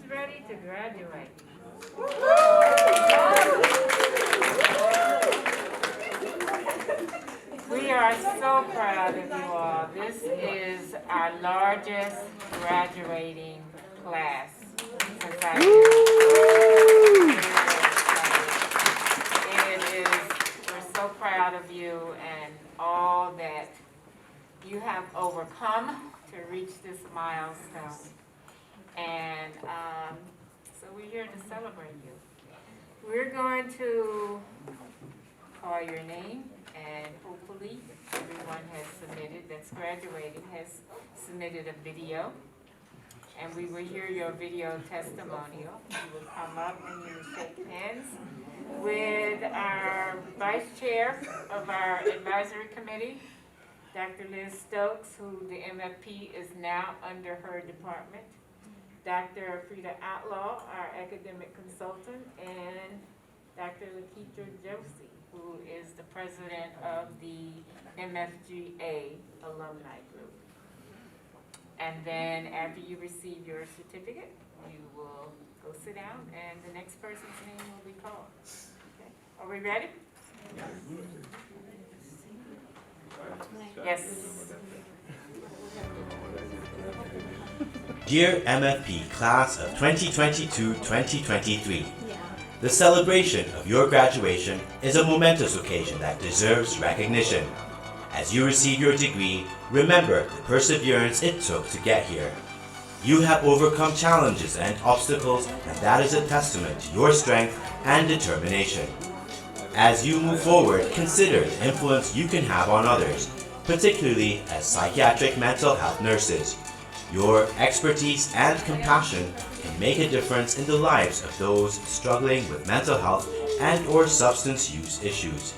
Who's ready to graduate? We are so proud of you all. This is our largest graduating class since I've been. We're so proud of you and all that you have overcome to reach this milestone. And so we're here to celebrate you. We're going to call your name, and hopefully everyone has submitted, that's graduating, has submitted a video. And we will hear your video testimonial. You will come up and you will shake hands with our vice chair of our advisory committee, Dr. Liz Stokes, who the MFP is now under her department, Dr. Frida Outlaw, our academic consultant, and Dr. Lakeitra Josie, who is the president of the MFGA alumni group. And then after you receive your certificate, you will go sit down and the next person's name will be called. Okay. Are we ready? Yes. Dear MFP Class of 2022-2023, the celebration of your graduation is a momentous occasion that deserves recognition. As you receive your degree, remember the perseverance it took to get here. You have overcome challenges and obstacles, and that is a testament to your strength and determination. As you move forward, consider the influence you can have on others, particularly as psychiatric mental health nurses. Your expertise and compassion can make a difference in the lives of those struggling with mental health and/or substance use issues.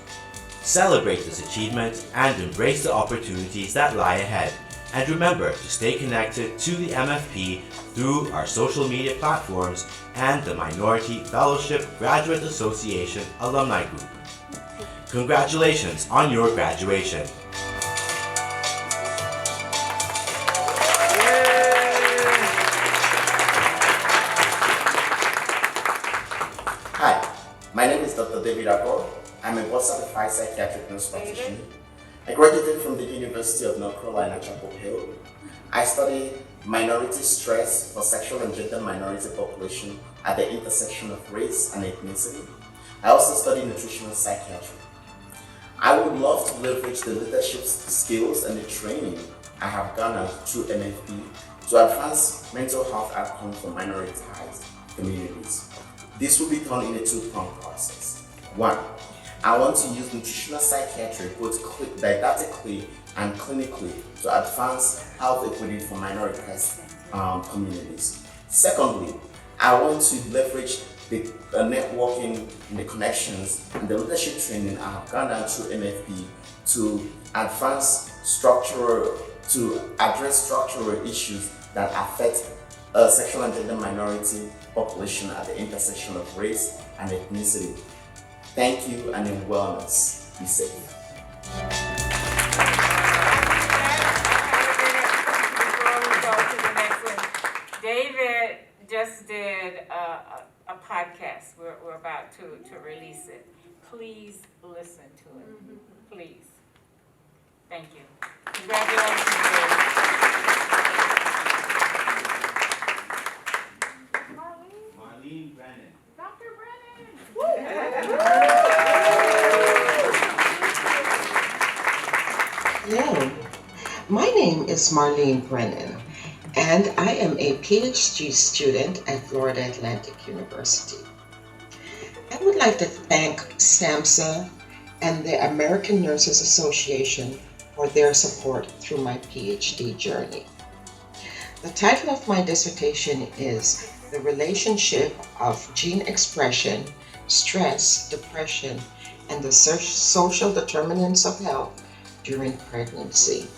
Celebrate this achievement and embrace the opportunities that lie ahead. And remember to stay connected to the MFP through our social media platforms and the Minority Fellowship Graduate Association Alumni Group. Congratulations on your graduation. Hi, my name is Dr. David Agor. I'm a board-certified psychiatric nurse practitioner. I graduated from the University of North Carolina, Chapel Hill. I studied minority stress for sexual and gender minority population at the intersection of race and ethnicity. I also studied nutritional psychiatry. I would love to leverage the leadership skills and the training I have garnered through MFP to advance mental health outcomes for minoritized communities. This will be done in a two-pronged process. One, I want to use nutritional psychiatry both didactically and clinically to advance health equity for minoritized communities. Secondly, I want to leverage the networking and the connections and the leadership training I have garnered through MFP to address structural issues that affect sexual and gender minority population at the intersection of race and ethnicity. Thank you, and in wellness, be safe. Before we go to the next one, David just did a podcast. We're about to release it. Please listen to it. Please. Thank you. Congratulations, David. Marlene Brennan. Dr. Brennan. Hello, my name is Marlene Brennan, and I am a PhD student at Florida Atlantic University. I would like to thank SAMHSA and the American Nurses Association for their support through my PhD journey. The title of my dissertation is The Relationship of Gene Expression, Stress, Depression, and the Social Determinants of Health during pregnancy.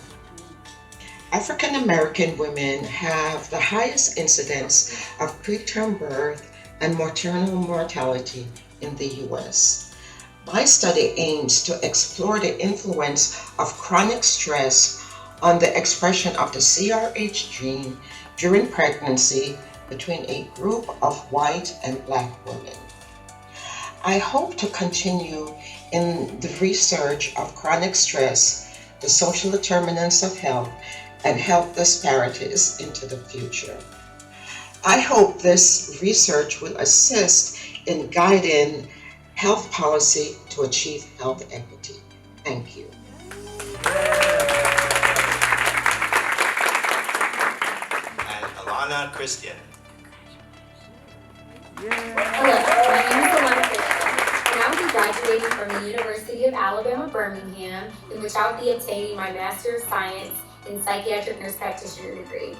African American women have the highest incidence of preterm birth and maternal mortality in the U.S. My study aims to explore the influence of chronic stress on the expression of the CRH gene during pregnancy between a group of white and Black women. I hope to continue in the research of chronic stress, the social determinants of health, and health disparities into the future. I hope this research will assist in guiding health policy to achieve health equity. Thank you. And Alana Christian. Hello, my name is Alana Christian, and I will be graduating from the University of Alabama, Birmingham, in which I'll be obtaining my Master of Science in Psychiatric Nurse Practitioner degree.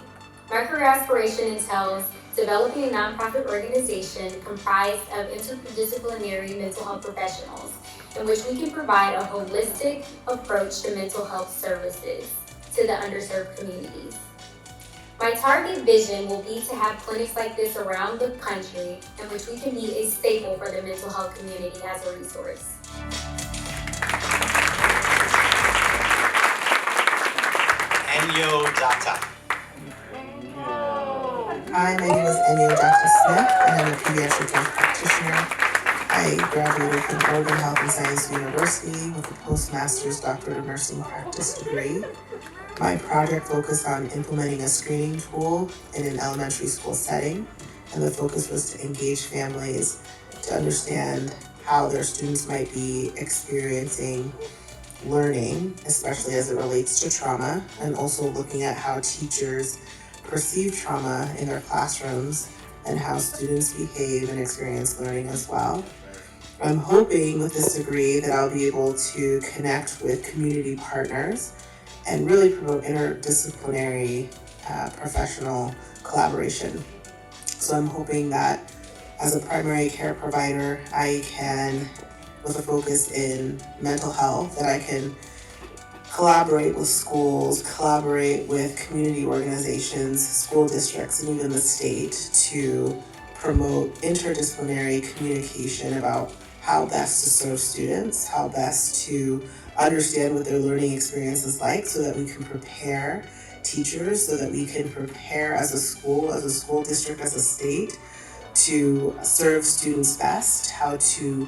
My career aspiration entails developing a nonprofit organization comprised of interdisciplinary mental health professionals, in which we can provide a holistic approach to mental health services to the underserved communities. My target vision will be to have clinics like this around the country, in which we can be a staple for the mental health community as a resource. Enyo Data. Hi, my name is Enyo Dr. Smith, and I'm a pediatric nurse practitioner. I graduated from Oregon Health and Science University with a postmaster's doctorate of nursing practice degree. My project focused on implementing a screening tool in an elementary school setting, and the focus was to engage families to understand how their students might be experiencing learning, especially as it relates to trauma, and also looking at how teachers perceive trauma in their classrooms and how students behave and experience learning as well. I'm hoping with this degree that I'll be able to connect with community partners and really promote interdisciplinary professional collaboration. So I'm hoping that as a primary care provider, I can, with a focus in mental health, that I can collaborate with schools, collaborate with community organizations, school districts, and even the state to promote interdisciplinary communication about how best to serve students, how best to understand what their learning experience is like so that we can prepare teachers, so that we can prepare as a school district, as a state to serve students best, how to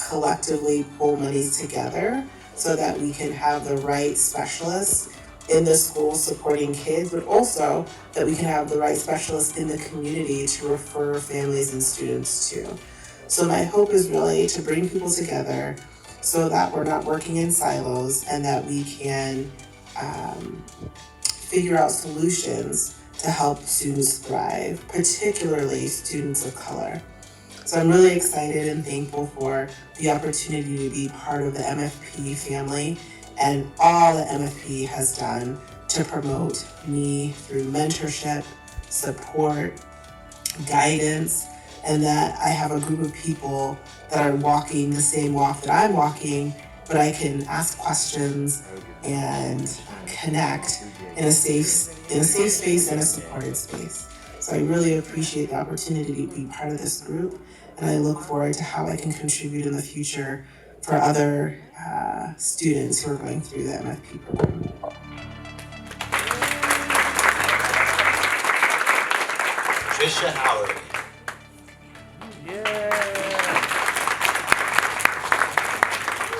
collectively pull monies together so that we can have the right specialists in the school supporting kids, but also that we can have the right specialists in the community to refer families and students to. So my hope is really to bring people together so that we're not working in silos and that we can figure out solutions to help students thrive, particularly students of color. So I'm really excited and thankful for the opportunity to be part of the MFP family and all that MFP has done to promote me through mentorship, support, guidance, and that I have a group of people that are walking the same walk that I'm walking, but I can ask questions and connect in a safe space and a supported space. So I really appreciate the opportunity to be part of this group, and I look forward to how I can contribute in the future for other students who are going through the MFP program. Trisha Howard.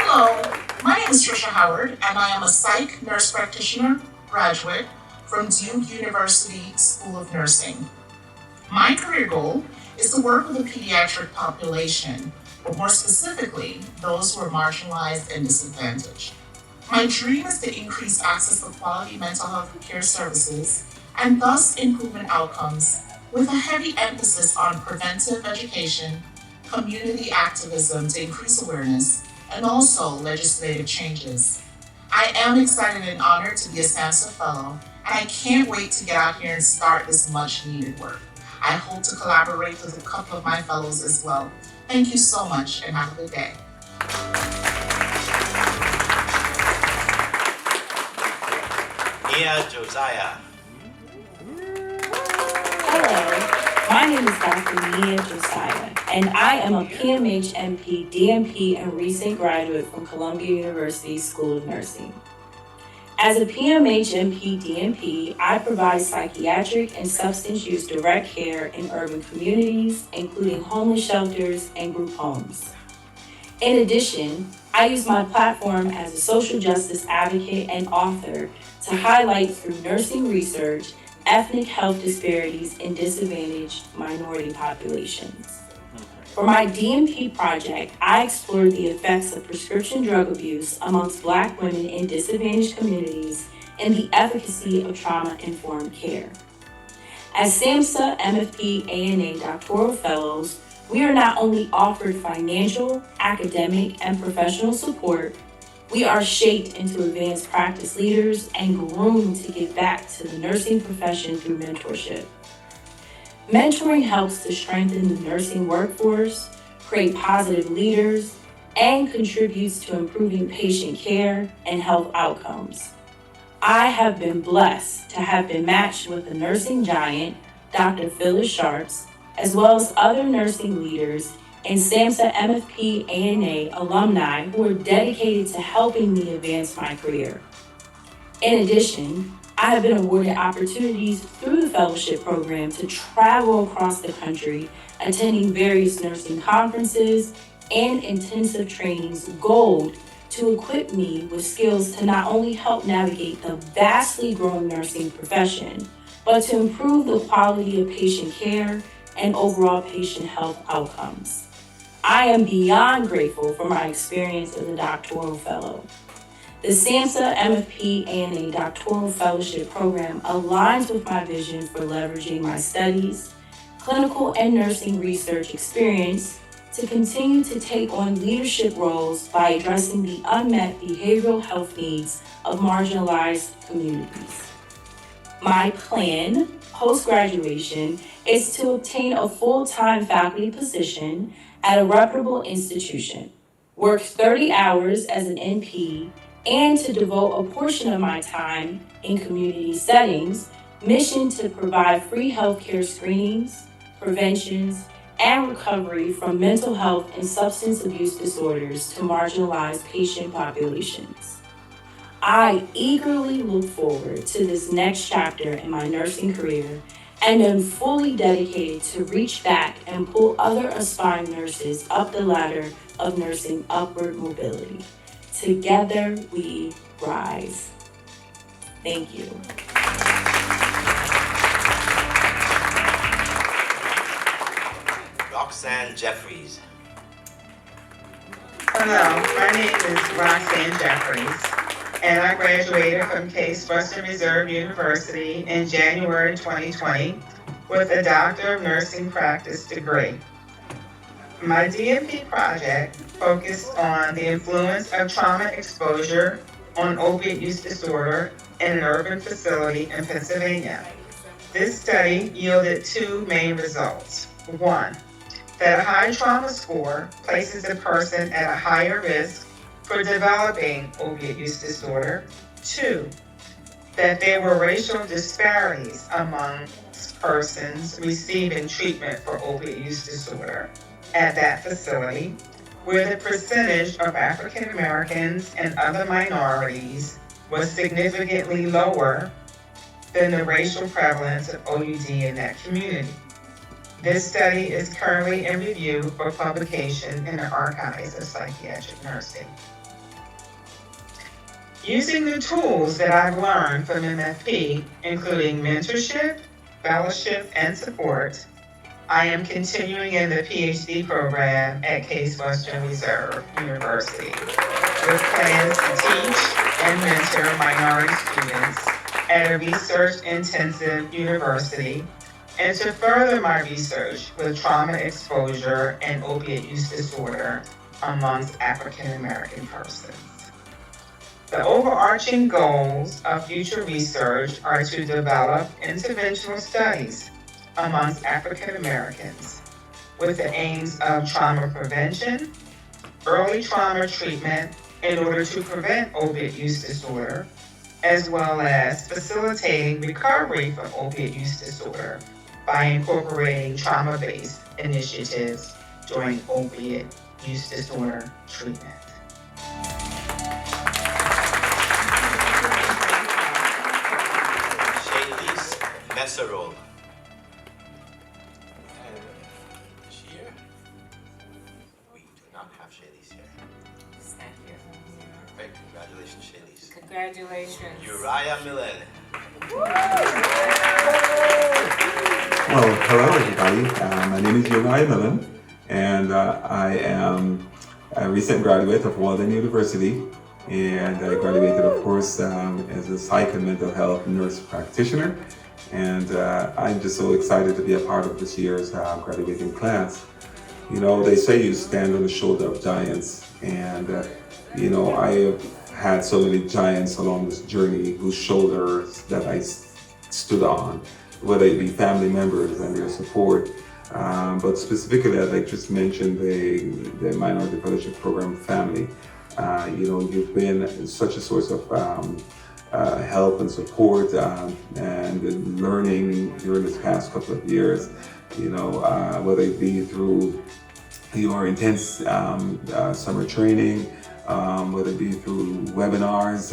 Hello, my name is Trisha Howard, and I am a psych nurse practitioner graduate from Duke University School of Nursing. My career goal is to work with the pediatric population, but more specifically, those who are marginalized and disadvantaged. My dream is to increase access to quality mental health care services and thus improvement outcomes with a heavy emphasis on preventive education, community activism to increase awareness, and also legislative changes. I am excited and honored to be a SAMHSA Fellow, and I can't wait to get out here and start this much needed work. I hope to collaborate with a couple of my fellows as well. Thank you so much and have a good day. Mia Josiah. Hello, my name is Dr. Mia Josiah, and I am a PMH MP, DMP, and recent graduate from Columbia University School of Nursing. As a PMH-MP DNP, I provide psychiatric and substance use direct care in urban communities, including homeless shelters and group homes. In addition, I use my platform as a social justice advocate and author to highlight through nursing research ethnic health disparities in disadvantaged minority populations. For my DNP project, I explored the effects of prescription drug abuse amongst Black women in disadvantaged communities and the efficacy of trauma-informed care. As SAMHSA MFP ANA doctoral fellows, we are not only offered financial, academic, and professional support, we are shaped into advanced practice leaders and groomed to give back to the nursing profession through mentorship. Mentoring helps to strengthen the nursing workforce, create positive leaders, and contributes to improving patient care and health outcomes. I have been blessed to have been matched with a nursing giant, Dr. Phyllis Sharps, as well as other nursing leaders and SAMHSA MFP ANA alumni who are dedicated to helping me advance my career. In addition, I have been awarded opportunities through the fellowship program to travel across the country, attending various nursing conferences and intensive trainings gold to equip me with skills to not only help navigate the vastly growing nursing profession, but to improve the quality of patient care and overall patient health outcomes. I am beyond grateful for my experience as a doctoral fellow. The SAMHSA MFP ANA Doctoral Fellowship Program aligns with my vision for leveraging my studies, clinical and nursing research experience to continue to take on leadership roles by addressing the unmet behavioral health needs of marginalized communities. My plan, post-graduation, is to obtain a full-time faculty position at a reputable institution, work 30 hours as an NP, and to devote a portion of my time in community settings, mission to provide free healthcare screenings, preventions, and recovery from mental health and substance abuse disorders to marginalized patient populations. I eagerly look forward to this next chapter in my nursing career and am fully dedicated to reach back and pull other aspiring nurses up the ladder of nursing upward mobility. Together we rise. Thank you. Roxanne Jeffries. Hello, my name is Roxanne Jeffries, and I graduated from Case Western Reserve University in January 2020 with a Doctor of Nursing Practice degree. My DNP project focused on the influence of trauma exposure on opiate use disorder in an urban facility in Pennsylvania. This study yielded two main results. One, that a high trauma score places a person at a higher risk for developing opiate use disorder. Two, that there were racial disparities amongst persons receiving treatment for opiate use disorder at that facility, where the percentage of African Americans and other minorities was significantly lower than the racial prevalence of OUD in that community. This study is currently in review for publication in the Archives of Psychiatric Nursing. Using the tools that I've learned from MFP, including mentorship, fellowship, and support, I am continuing in the PhD program at Case Western Reserve University with plans to teach and mentor minority students at a research-intensive university and to further my research with trauma exposure and opiate use disorder amongst African American persons. The overarching goals of future research are to develop interventional studies amongst African Americans with the aims of trauma prevention, early trauma treatment in order to prevent opiate use disorder, as well as facilitating recovery from opiate use disorder by incorporating trauma-based initiatives during opiate use disorder treatment. Vanessa role. And this year, we do not have Shaylee's here. Thank you. Right, congratulations, Shaylee's. Congratulations. Uriah Millen. Well, hello everybody. My name is Uriah Millen, and I am a recent graduate of Walden University, and I graduated, of course, as a psych and mental health nurse practitioner, and I'm just so excited to be a part of this year's graduating class. You know, they say you stand on the shoulder of giants, and you know, I have had so many giants along this journey whose shoulders that I stood on, whether it be family members and their support. But specifically, I'd like just mention the Minority Fellowship Program family. You know, you've been such a source of help and support and learning during this past couple of years. You know, whether it be through your intense summer training, whether it be through webinars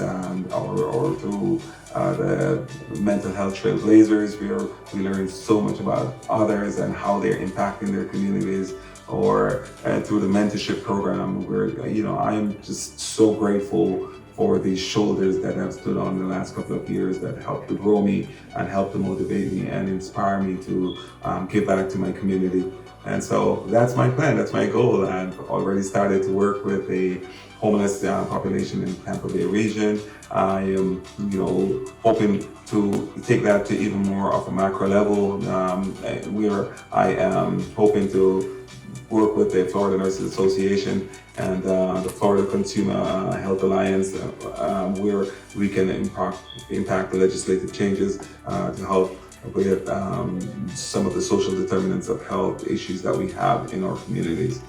or through the mental health trailblazers, where we learn so much about others and how they're impacting their communities, or through the mentorship program, where, you know, I am just so grateful for these shoulders that have stood on the last couple of years, that helped to grow me and helped to motivate me and inspire me to give back to my community. And so that's my plan, that's my goal. I've already started to work with a homeless population in the Tampa Bay region. I am, you know, hoping to take that to even more of a macro level, where I am hoping to work with the Florida Nurses Association and the Florida Consumer Health Alliance, where we can impact the legislative changes to help with some of the social determinants of health issues that we have in our communities.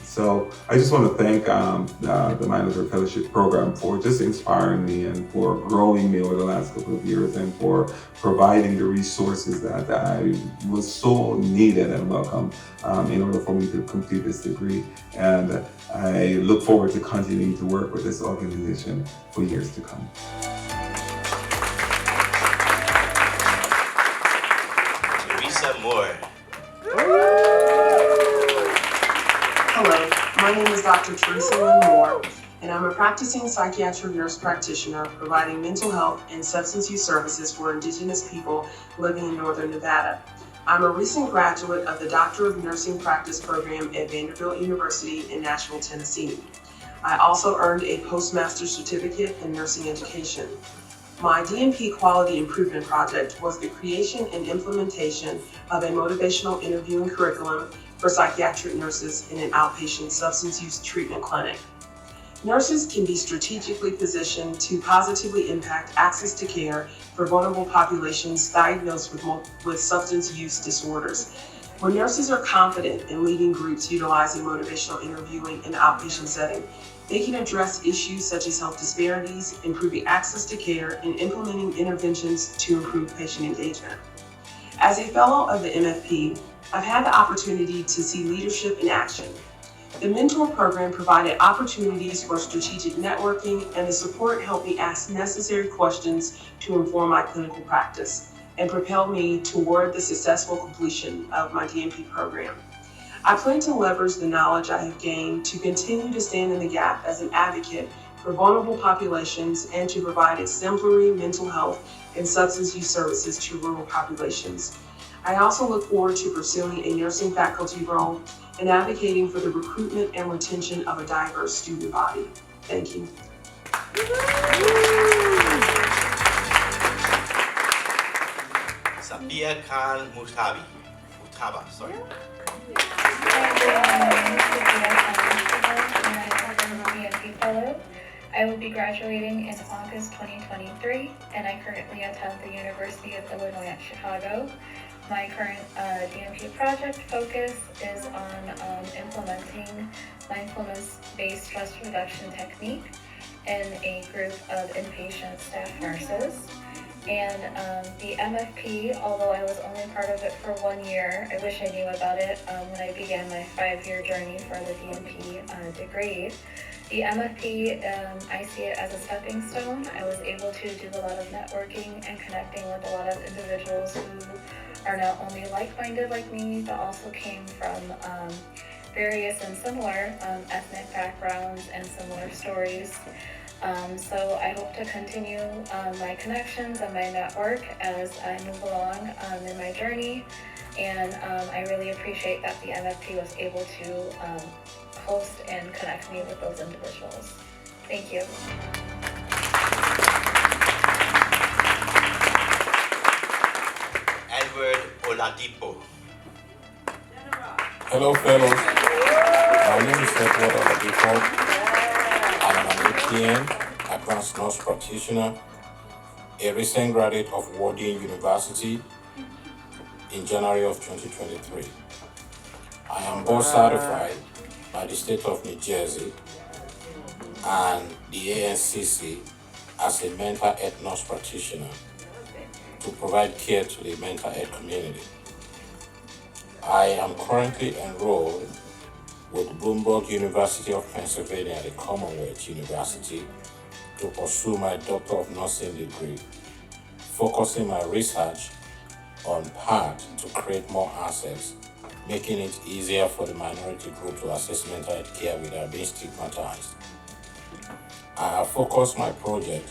So I just want to thank the Minority Fellowship Program for just inspiring me and for growing me over the last couple of years, and for providing the resources that I was so needed and welcome in order for me to complete this degree. And I look forward to continuing to work with this organization for years to come. Moore. Hello, my name is Dr. Teresa Lynn Moore, and I'm a practicing psychiatric nurse practitioner providing mental health and substance use services for Indigenous people living in Northern Nevada. I'm a recent graduate of the Doctor of Nursing Practice program at Vanderbilt University in Nashville, Tennessee. I also earned a postmaster's certificate in nursing education. My DNP Quality Improvement Project was the creation and implementation of a motivational interviewing curriculum for psychiatric nurses in an outpatient substance use treatment clinic. Nurses can be strategically positioned to positively impact access to care for vulnerable populations diagnosed with substance use disorders. When nurses are confident in leading groups utilizing motivational interviewing in the outpatient setting, they can address issues such as health disparities, improving access to care, and implementing interventions to improve patient engagement. As a fellow of the MFP, I've had the opportunity to see leadership in action. The mentor program provided opportunities for strategic networking, and the support helped me ask necessary questions to inform my clinical practice and propel me toward the successful completion of my DNP program. I plan to leverage the knowledge I have gained to continue to stand in the gap as an advocate for vulnerable populations and to provide exemplary mental health and substance use services to rural populations. I also look forward to pursuing a nursing faculty role and advocating for the recruitment and retention of a diverse student body. Thank you. Sabia Khan Mutaba, sorry. I will be graduating in August 2023, and I currently attend the University of Illinois at Chicago. My current DNP project focus is on implementing mindfulness-based stress reduction technique in a group of inpatient staff nurses. And the MFP, although I was only part of it for 1 year, I wish I knew about it when I began my 5-year journey for the DNP degree. The MFP, I see it as a stepping stone. I was able to do a lot of networking and connecting with a lot of individuals who are not only like-minded like me, but also came from various and similar ethnic backgrounds and similar stories. So I hope to continue my connections and my network as I move along in my journey. And I really appreciate that the MFP was able to host and connect me with those individuals. Thank you. Edward Oladipo. Hello, fellows. My name is Edward Oladipo. I am an APN, Advanced Nurse Practitioner, a recent graduate of Warden University in January of 2023. I am board certified by the state of New Jersey and the ANCC as a mental health nurse practitioner to provide care to the mental health community. I am currently enrolled with Bloomberg University of Pennsylvania, the Commonwealth University, to pursue my Doctor of Nursing degree, focusing my research on path to create more access, making it easier for the minority group to access mental health care without being stigmatized. I have focused my project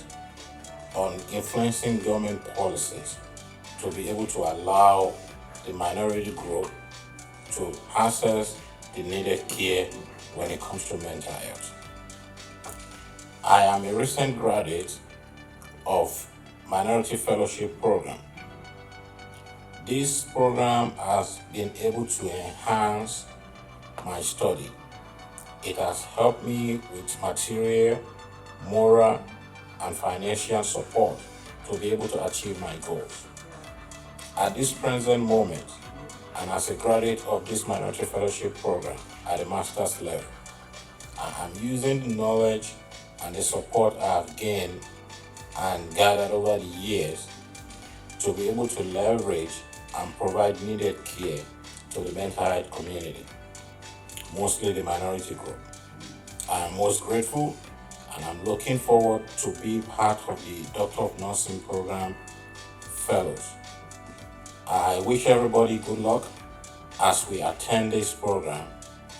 on influencing government policies to be able to allow the minority group to access the needed care when it comes to mental health. I am a recent graduate of Minority Fellowship Program. This program has been able to enhance my study. It has helped me with material, moral, and financial support to be able to achieve my goals. At this present moment, and as a graduate of this Minority Fellowship Program at the master's level, I am using the knowledge and the support I have gained and gathered over the years to be able to leverage and provide needed care to the mental health community, mostly the minority group. I am most grateful and I'm looking forward to be part of the Doctor of Nursing Program Fellows. I wish everybody good luck as we attend this program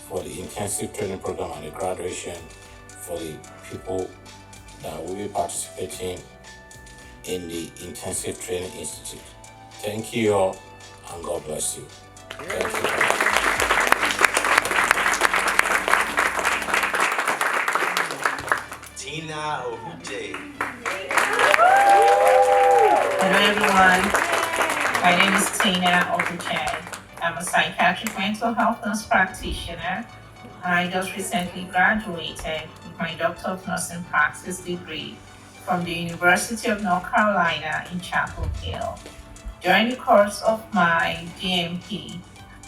for the intensive training program and the graduation for the people that will be participating in the Intensive Training Institute. Thank you all and God bless you. Thank you. Tina Ohuje. Hello everyone, my name is Tina Obuche. I'm a psychiatric mental health nurse practitioner. I just recently graduated with my Doctor of Nursing Practice degree from the University of North Carolina in Chapel Hill. During the course of my DMP,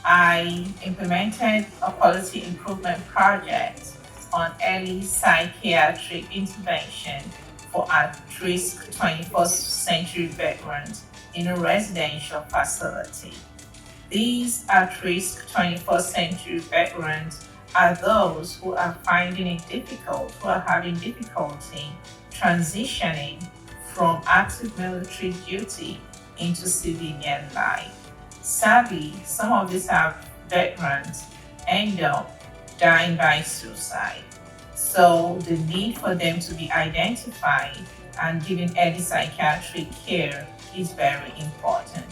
I implemented a quality improvement project on early psychiatric intervention for at-risk 21st century veterans in a residential facility. These at-risk 21st century veterans are those who are finding it difficult, who are having difficulty transitioning from active military duty into civilian life. Sadly, some of these veterans end up dying by suicide. So the need for them to be identified and given early psychiatric care is very important.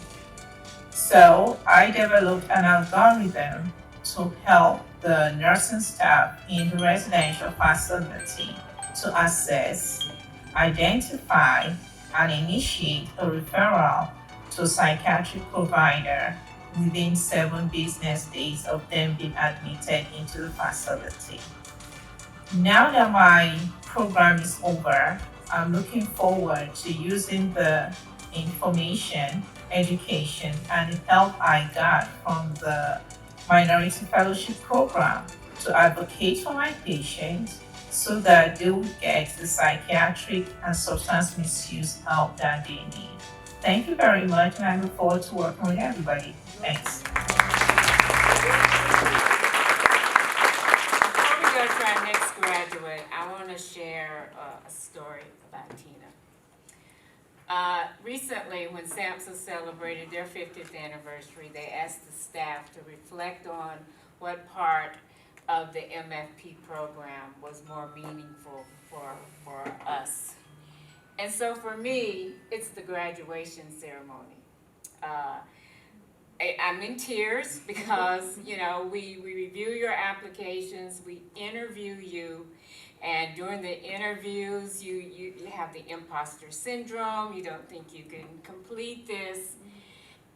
So I developed an algorithm to help the nursing staff in the residential facility to assess, identify, and initiate a referral to a psychiatric provider within 7 business days of them being admitted into the facility. Now that my program is over, I'm looking forward to using the information, education, and the help I got from the Minority Fellowship Program to advocate for my patients, so that they will get the psychiatric and substance misuse help that they need. Thank you very much, and I look forward to working with everybody. Thanks. Before we go to our next graduate, I want to share a story about Tina. Recently, when SAMHSA celebrated their 50th anniversary, they asked the staff to reflect on what part of the MFP program was more meaningful for us. And so for me, it's the graduation ceremony. I'm in tears because, you know, we review your applications, we interview you, and during the interviews, you have the imposter syndrome, you don't think you can complete this.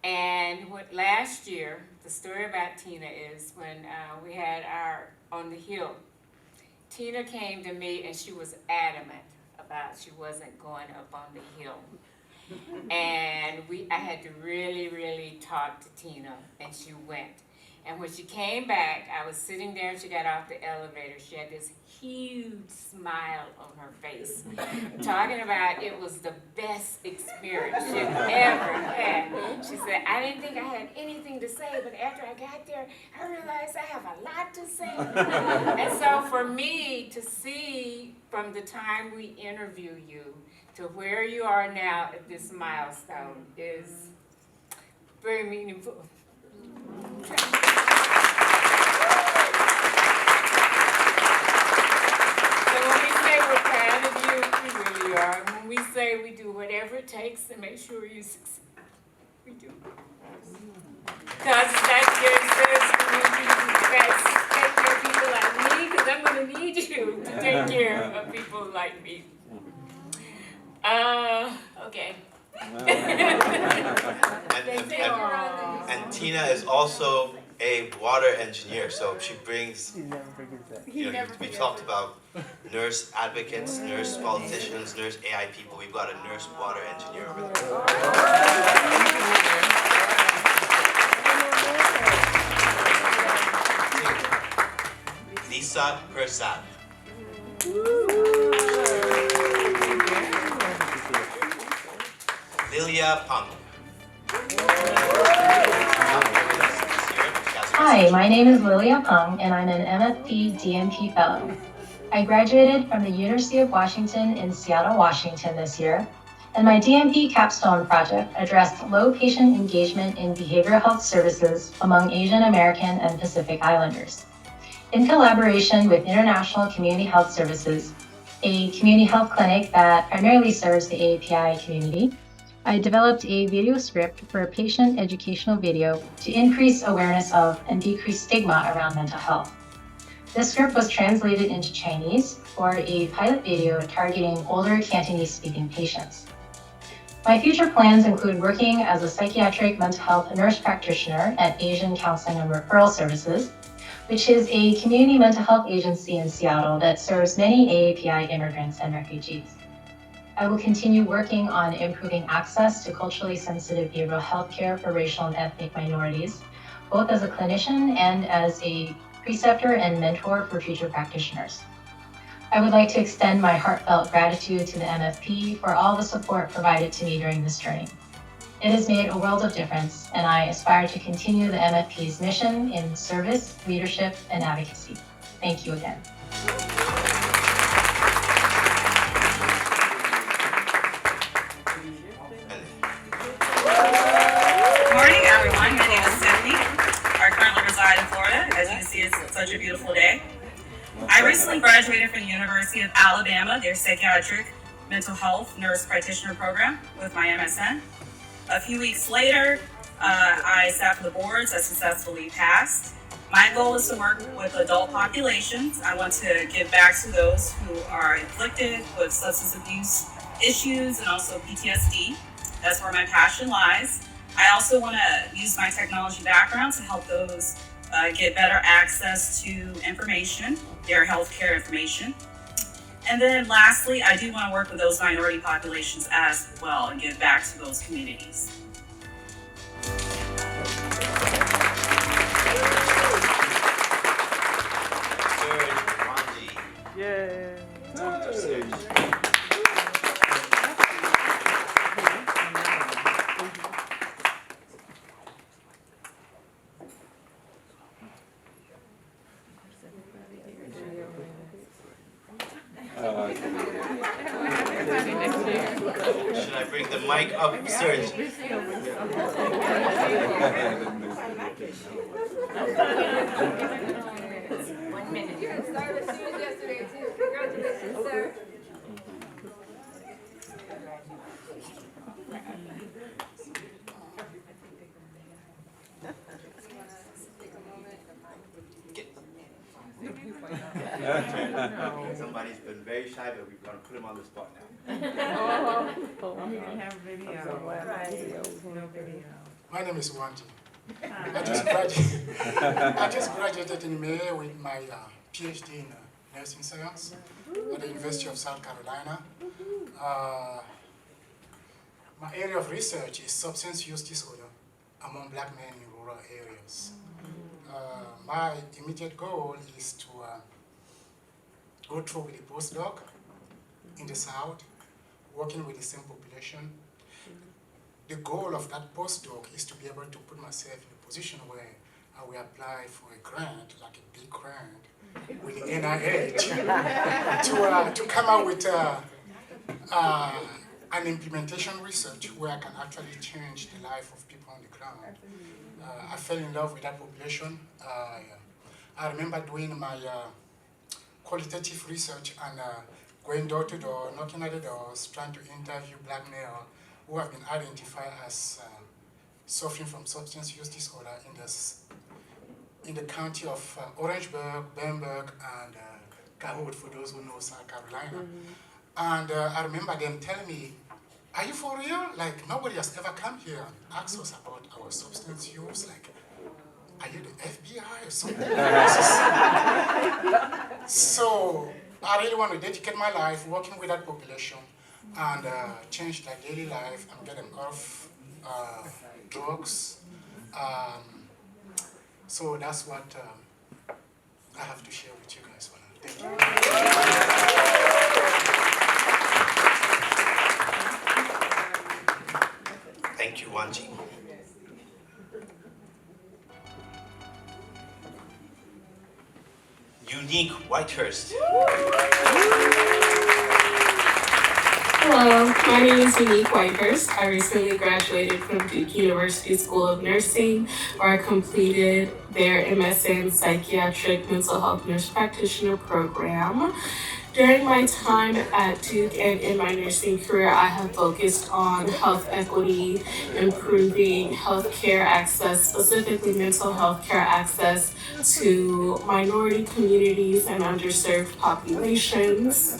And last year, the story about Tina is when we had our On the Hill, Tina came to me and she was adamant about she wasn't going up on the hill. And I had to really talk to Tina, and she went. And when she came back, I was sitting there and she got off the elevator. She had this huge smile on her face, talking about it was the best experience she'd ever had. She said, I didn't think I had anything to say, but after I got there, I realized I have a lot to say. And so for me to see from the time we interview you to where you are now at this milestone is very meaningful. And when we say we do whatever it takes to make sure you succeed, we do. Because that's your community. You guys take care of people like me, because I'm going to need you to take care of people like me. Okay. And Tina is also a water engineer, so she brings, you know, we talked about nurse advocates, nurse politicians, nurse AI people. We've got a nurse water engineer over there. Lisa Persad. Lilia Pang. Hi, my name is Lilia Peng, and I'm an MFP DMP Fellow. I graduated from the University of Washington in Seattle, Washington this year, and my DMP capstone project addressed low patient engagement in behavioral health services among Asian American and Pacific Islanders. In collaboration with International Community Health Services, a community health clinic that primarily serves the AAPI community, I developed a video script for a patient educational video to increase awareness of and decrease stigma around mental health. This script was translated into Chinese for a pilot video targeting older Cantonese-speaking patients. My future plans include working as a psychiatric mental health nurse practitioner at Asian Counseling and Referral Services, which is a community mental health agency in Seattle that serves many AAPI immigrants and refugees. I will continue working on improving access to culturally sensitive behavioral health care for racial and ethnic minorities, both as a clinician and as a preceptor and mentor for future practitioners. I would like to extend my heartfelt gratitude to the MFP for all the support provided to me during this journey. It has made a world of difference, and I aspire to continue the MFP's mission in service, leadership, and advocacy. Thank you again. Morning, everyone. My name is Tiffany. I currently reside in Florida. As you can see, it's such a beautiful day. I recently graduated from the University of Alabama, their psychiatric mental health nurse practitioner program with my MSN. A few weeks later, I sat for the boards. I successfully passed. My goal is to work with adult populations. I want to give back to those who are afflicted with substance abuse issues and also PTSD. That's where my passion lies. I also want to use my technology background to help those get better access to information, their healthcare information. And then lastly, I do want to work with those minority populations as well and give back to those communities. Yay! bring the mic up, Serge. One minute. Yesterday too. Congratulations, sir. Somebody's been very shy, but we're going to put him on the spot now. He didn't have video. No video. My name is Wanji. Hi. I just graduated in May with my PhD in nursing science at the University of South Carolina. My area of research is substance use disorder among black men in rural areas. My immediate goal is to go through with a postdoc in the South, working with the same population. The goal of that postdoc is to be able to put myself in a position where I will apply for a grant, like a big grant, with the NIH, to come out with an implementation research where I can actually change the life of people on the ground. I fell in love with that population. I remember doing my qualitative research and going door to door, knocking at the doors, trying to interview black males who have been identified as suffering from substance use disorder in the county of Orangeburg, Bamberg, and Cahood, for those who know South Carolina. And I remember them telling me, "Are you for real? Like, nobody has ever come here and asked us about our substance use. Like, are you the FBI or something?" So I really want to dedicate my life working with that population and change their daily life and get them off drugs. So that's what I have to share with you guys for now. Thank you. Thank you, Wanji. Unique Whitehurst. Hello, my name is Unique Whitehurst. I recently graduated from Duke University School of Nursing, where I completed their MSA in Psychiatric Mental Health Nurse Practitioner program. During my time at Duke and in my nursing career, I have focused on health equity, improving healthcare access, specifically mental health care access to minority communities and underserved populations.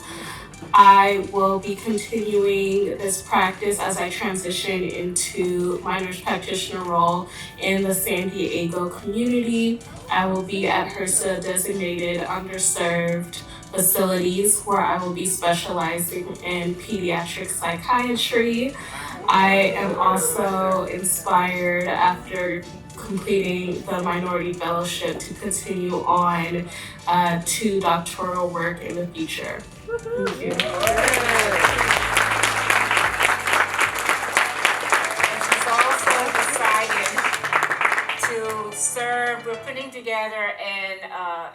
I will be continuing this practice as I transition into my nurse practitioner role in the San Diego community. I will be at HRSA designated underserved facilities where I will be specializing in pediatric psychiatry. I am also inspired after completing the minority fellowship to continue on to doctoral work in the future. Thank you. She's also decided to serve, we're putting together an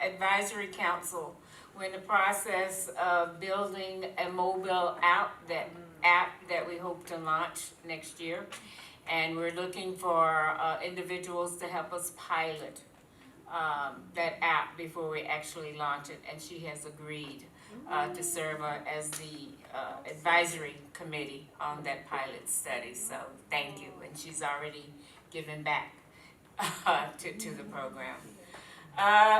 advisory council. We're in the process of building a mobile app that we hope to launch next year. And we're looking for individuals to help us pilot that app before we actually launch it. And she has agreed to serve as the advisory committee on that pilot study. So thank you. And she's already given back to the program.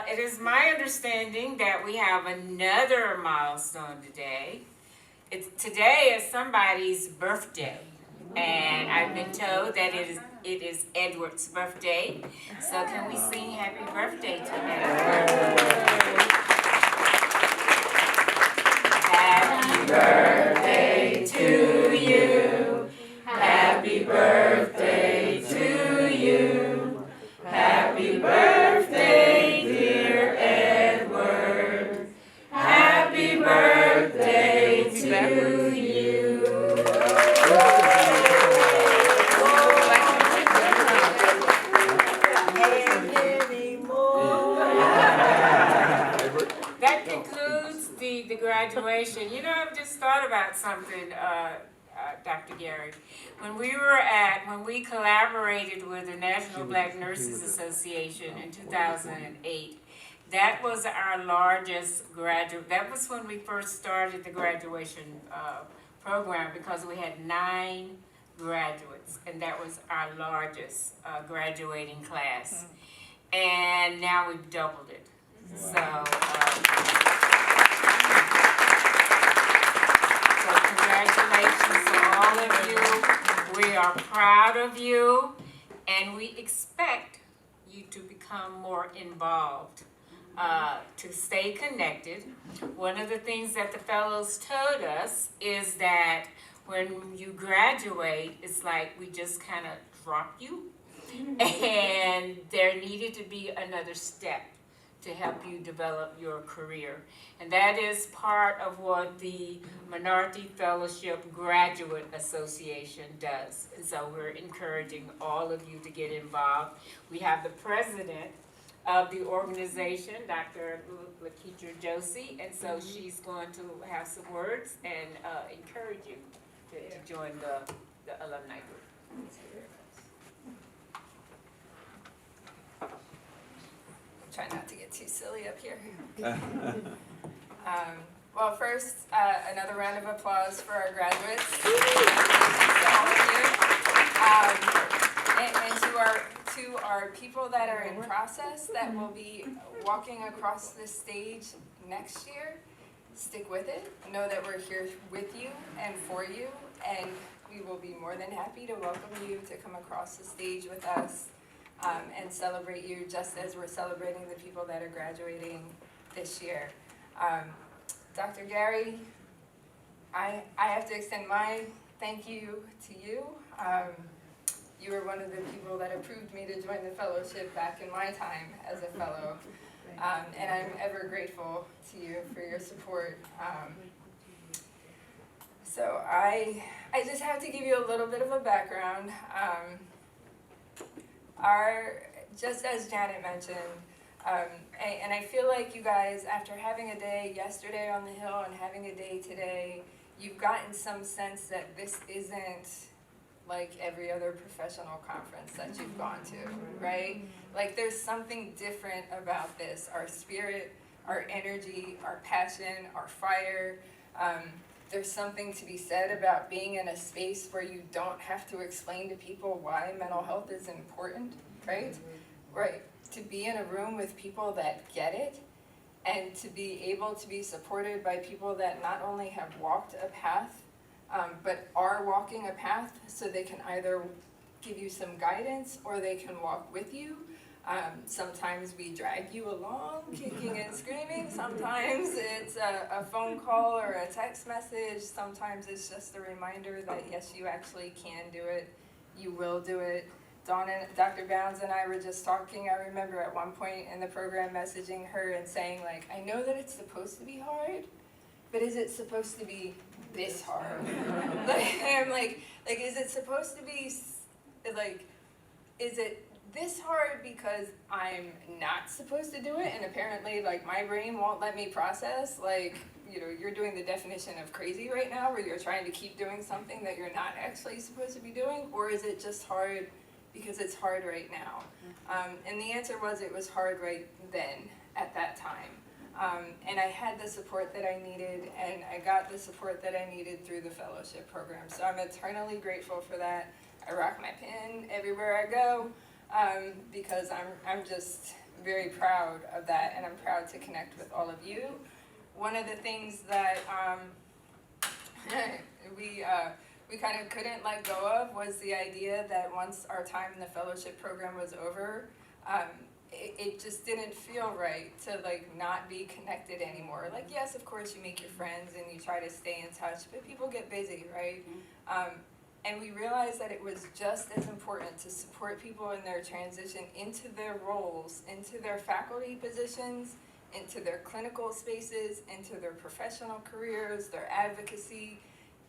It is my understanding that we have another milestone today. Today is somebody's birthday, and I've been told that it is Edward's birthday. So can we sing happy birthday to Edward? Happy birthday to you. Happy birthday to you. Happy birthday, dear Edward. Happy birthday to you. That concludes the graduation. You know, I've just thought about something. Dr. Gary. When we collaborated with the National Black Nurses Association in 2008, that was our largest that was when we first started the graduation program, because we had 9 graduates, and that was our largest graduating class. And now we've doubled it. So congratulations to all of you. We are proud of you, and we expect you to become more involved, to stay connected. One of the things that the fellows told us is that when you graduate, it's like we just kind of drop you, and there needed to be another step to help you develop your career. And that is part of what the Minority Fellowship Graduate Association does. And so we're encouraging all of you to get involved. We have the president of the organization, Dr. Lakeisha Josie, and so she's going to have some words and encourage you to join the alumni group. Try not to get too silly up here. Well, first, another round of applause for our graduates. All of you. And to our people that are in process that will be walking across this stage next year, stick with it. Know that we're here with you and for you, and we will be more than happy to welcome you to come across the stage with us. And celebrate you just as we're celebrating the people that are graduating this year. Dr. Gary, I have to extend my thank you to you. You were one of the people that approved me to join the fellowship back in my time as a fellow. And I'm ever grateful to you for your support. So I just have to give you a little bit of a background. Just as Janet mentioned, and I feel like you guys, after having a day yesterday on the Hill and having a day today, you've gotten some sense that this isn't like every other professional conference that you've gone to, right? Like there's something different about this. Our spirit, our energy, our passion, our fire. There's something to be said about being in a space where you don't have to explain to people why mental health is important, right? Right. To be in a room with people that get it, and to be able to be supported by people that not only have walked a path, but are walking a path, so they can either give you some guidance or they can walk with you. Sometimes we drag you along, kicking and screaming. Sometimes it's a phone call or a text message. Sometimes it's just a reminder that yes, you actually can do it. You will do it. Dr. Bounds and I were just talking. I remember at one point in the program messaging her and saying, like, I know that it's supposed to be hard, but is it supposed to be this hard? I'm like, is it supposed to be, like, is it this hard because I'm not supposed to do it, and apparently, like, my brain won't let me process, like, you know, you're doing the definition of crazy right now, where you're trying to keep doing something that you're not actually supposed to be doing, or is it just hard because it's hard right now? And the answer was it was hard right then, at that time. And I had the support that I needed, and I got the support that I needed through the fellowship program. So I'm eternally grateful for that. I rock my pin everywhere I go, because I'm just very proud of that, and I'm proud to connect with all of you. One of the things that we kind of couldn't let go of was the idea that once our time in the fellowship program was over, it just didn't feel right to like not be connected anymore. Like, yes, of course you make your friends and you try to stay in touch, but people get busy, right? And we realized that it was just as important to support people in their transition into their roles, into their faculty positions, into their clinical spaces, into their professional careers, their advocacy,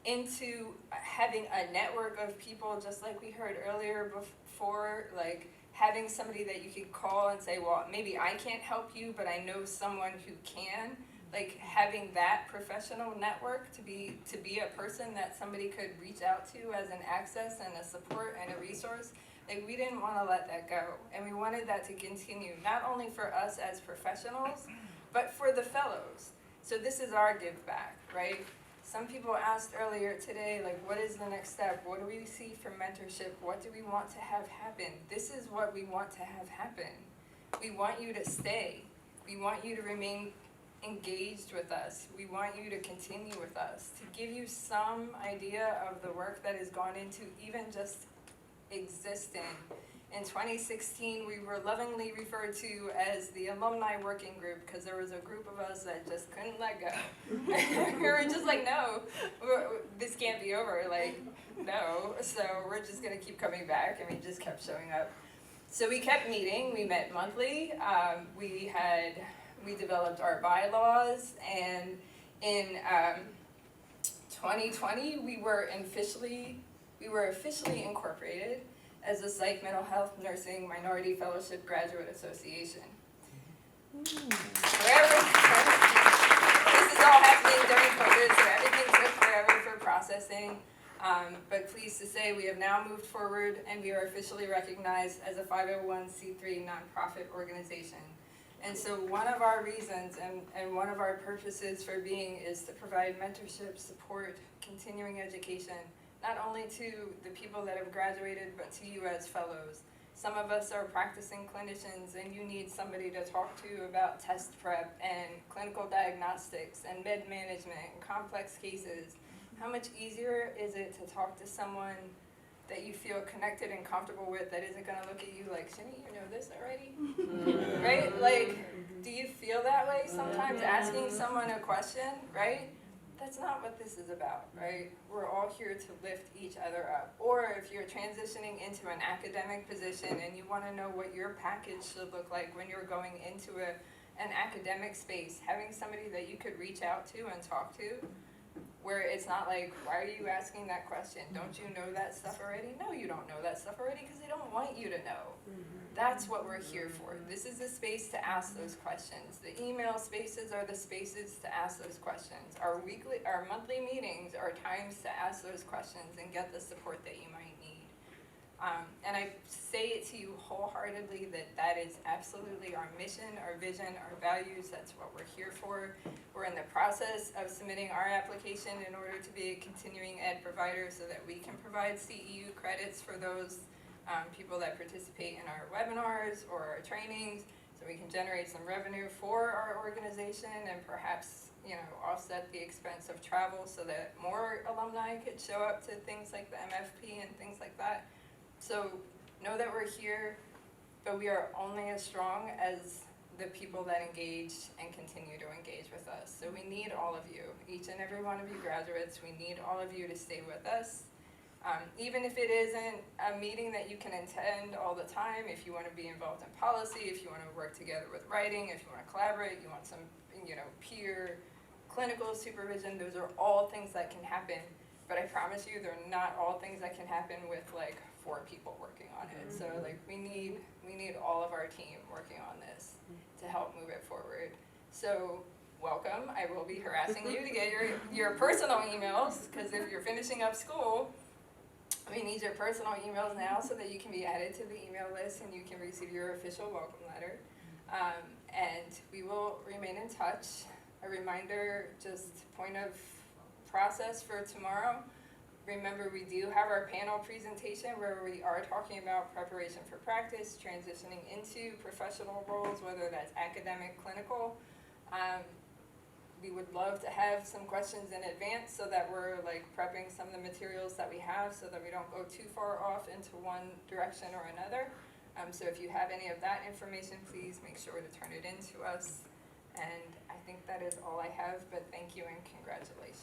into having a network of people, just like we heard earlier before, like having somebody that you could call and say, well, maybe I can't help you, but I know someone who can. like having that professional network to be a person that somebody could reach out to as an access and a support and a resource, like we didn't want to let that go, and we wanted that to continue, not only for us as professionals, but for the fellows. So this is our give back, right? Some people asked earlier today, like, what is the next step? What do we see for mentorship? What do we want to have happen? This is what we want to have happen. We want you to stay. We want you to remain engaged with us. We want you to continue with us, to give you some idea of the work that has gone into even just existing. In 2016, we were lovingly referred to as the Alumni Working Group because there was a group of us that just couldn't let go. We were just like, no, this can't be over, like, no. So we're just gonna keep coming back, and we just kept showing up. So we kept meeting, we met monthly, we developed our bylaws, and in 2020, we were officially incorporated as the Psych Mental Health Nursing Minority Fellowship Graduate Association. This is all happening during COVID, so everything took forever for processing. But pleased to say we have now moved forward and we are officially recognized as a 501c3 nonprofit organization. And so one of our reasons and one of our purposes for being is to provide mentorship, support, continuing education, not only to the people that have graduated, but to you as fellows. Some of us are practicing clinicians and you need somebody to talk to about test prep and clinical diagnostics and med management and complex cases. How much easier is it to talk to someone that you feel connected and comfortable with that isn't gonna look at you like, shouldn't you know this already? Right? Like, do you feel that way sometimes asking someone a question, right? That's not what this is about, right? We're all here to lift each other up. Or if you're transitioning into an academic position and you wanna know what your package should look like when you're going into an academic space, having somebody that you could reach out to and talk to, where it's not like, why are you asking that question? Don't you know that stuff already? No, you don't know that stuff already because they don't want you to know. That's what we're here for. This is a space to ask those questions. The email spaces are the spaces to ask those questions. Our monthly meetings are times to ask those questions and get the support that you might need. And I say it to you wholeheartedly that is absolutely our mission, our vision, our values. That's what we're here for. We're in the process of submitting our application in order to be a continuing ed provider so that we can provide CEU credits for those people that participate in our webinars or our trainings, so we can generate some revenue for our organization and perhaps, you know, offset the expense of travel so that more alumni could show up to things like the MFP and things like that. So know that we're here, but we are only as strong as the people that engage and continue to engage with us. So we need all of you, each and every one of you graduates, we need all of you to stay with us. Even if it isn't a meeting that you can attend all the time, if you want to be involved in policy, if you want to work together with writing, if you want to collaborate, you want some, you know, peer clinical supervision, those are all things that can happen. But I promise you, they're not all things that can happen with like 4 people working on it. So like we need all of our team working on this to help move it forward. So welcome. I will be harassing you to get your personal emails, because if you're finishing up school, we need your personal emails now so that you can be added to the email list and you can receive your official welcome letter. And we will remain in touch. A reminder, just point of process for tomorrow. Remember, we do have our panel presentation where we are talking about preparation for practice, transitioning into professional roles, whether that's academic, clinical. We would love to have some questions in advance so that we're like prepping some of the materials that we have so that we don't go too far off into one direction or another. So if you have any of that information, please make sure to turn it in to us. And I think that is all I have, but thank you and congratulations.